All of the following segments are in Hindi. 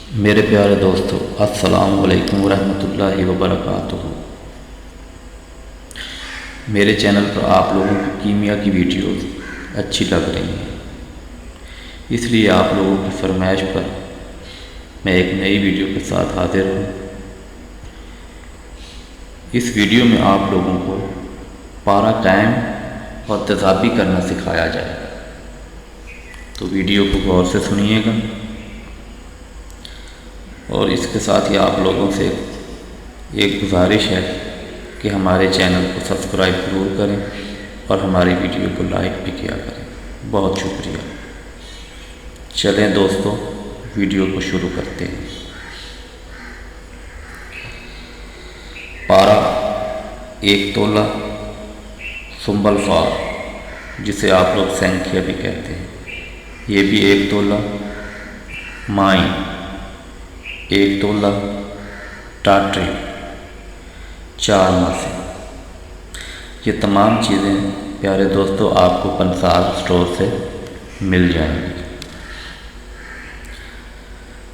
मेरे प्यारे दोस्तों, अस्सलाम वालेकुम रहमतुल्लाहि व बरकातुहू। मेरे चैनल पर आप लोगों को कीमिया की वीडियोस अच्छी लग रही हैं, इसलिए आप लोगों की फरमाइश पर मैं एक नई वीडियो के साथ हाजिर हूँ। इस वीडियो में आप लोगों को पारा कायम और तेज़ाबी करना सिखाया जाएगा, तो वीडियो को गौर से सुनिएगा। और इसके साथ ही आप लोगों से एक गुजारिश है कि हमारे चैनल को सब्सक्राइब ज़रूर करें और हमारी वीडियो को लाइक भी किया करें। बहुत शुक्रिया। चलें दोस्तों, वीडियो को शुरू करते हैं। पारा 1 तोला सुंबल फार, जिसे आप लोग संख्या भी कहते हैं, ये भी 1 तोला। माई 1 तोला। टाटरी 4 मासे। ये तमाम चीज़ें प्यारे दोस्तों आपको पंसार स्टोर से मिल जाएंगी।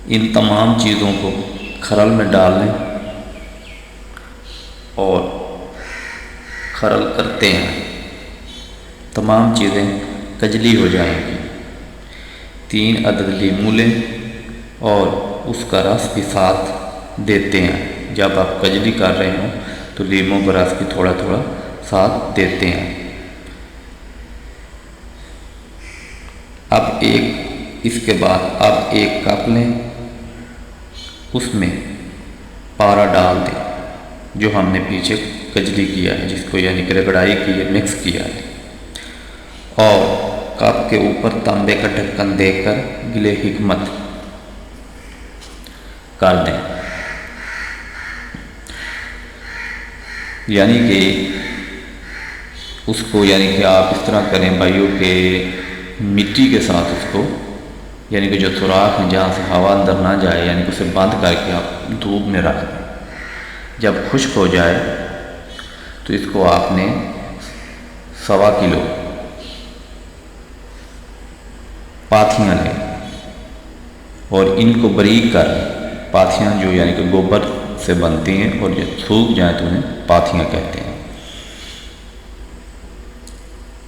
इन तमाम चीज़ों को खरल में डाल लें और खरल करते हैं, तमाम चीज़ें कजली हो जाएंगी। 3 अदद लीमू लें और उसका रस भी साथ देते हैं। जब आप कजली कर रहे हो तो लीमू का रस भी थोड़ा थोड़ा साथ देते हैं। अब इसके बाद अब 1 कप लें, उसमें पारा डाल दें जो हमने पीछे कजली किया है, जिसको यानी कि रगड़ाई की है, मिक्स किया है, और कप के ऊपर तांबे का ढक्कन देकर गिले हिकमत कर दें। यानी कि उसको कि आप इस तरह करें भाइयों के मिट्टी के साथ उसको, यानी कि जो सुराख है जहाँ से हवा अंदर ना जाए, यानी कि उसे बंद करके आप धूप में रख दें। जब खुश्क हो जाए तो इसको आपने 1.25 किलो पाथियाँ लें और इनको बारीक कर लें। पाथियाँ जो यानी कि गोबर से बनती हैं और जो सूख जाए तो उन्हें पाथियाँ कहते हैं।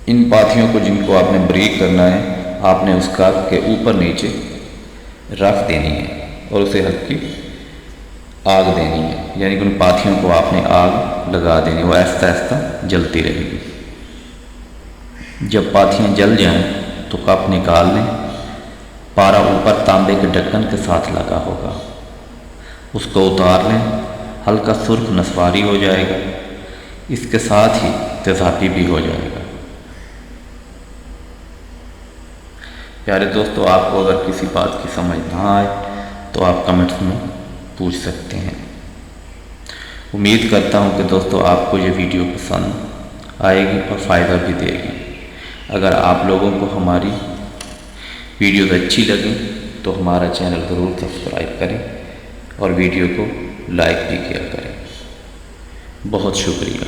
इन पाथियों को जिनको आपने बारीक करना है, आपने उस कप के ऊपर नीचे रख देनी है और उसे हल्की आग देनी है, यानी कि उन पाथियों को आपने आग लगा देनी, वो आहिस्ता आहिस्ता जलती रहेगी। जब पाथियाँ जल जाएं तो कप निकाल लें। पारा ऊपर तांबे के ढक्कन के साथ लगा होगा, उसको उतार लें। हल्का सुर्ख नस्वारी हो जाएगा, इसके साथ ही तेज़ाबी भी हो जाएगा। प्यारे दोस्तों, आपको अगर किसी बात की समझ ना आए तो आप कमेंट्स में पूछ सकते हैं। उम्मीद करता हूं कि दोस्तों आपको ये वीडियो पसंद आएगी और फ़ायदा भी देगी। अगर आप लोगों को हमारी वीडियोस अच्छी लगें तो हमारा चैनल ज़रूर सब्सक्राइब करें और वीडियो को लाइक भी किया करें। बहुत शुक्रिया।